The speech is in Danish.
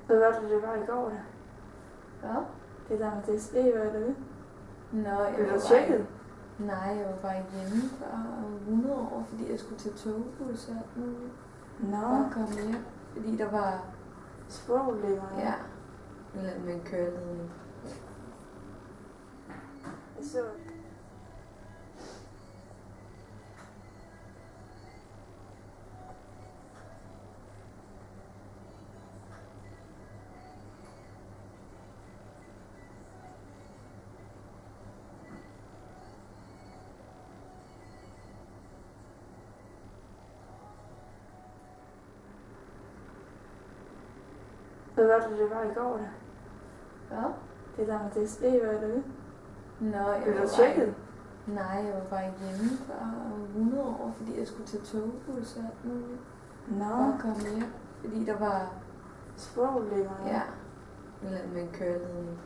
Hvad var det var i går da? Hvad? Det der med DSB, var det? Nå, Blev du tjekket? Nej, jeg var bare hjemme for 100 år, fordi jeg skulle tage togbus og alt muligt. Nå, Og komme hjem, fordi der var, sprogproblemer. ja, eller med en køreledning. Jeg så Hvad var det var i går da? Hvad? Det der med DSB, var det? Nå, Blev du tjekket? Nej, jeg var bare hjemme for 100 år, fordi jeg skulle tage togbus og alt muligt. Nå, Og komme hjem, fordi der var, sprogproblemer. ja, eller med en køreledning.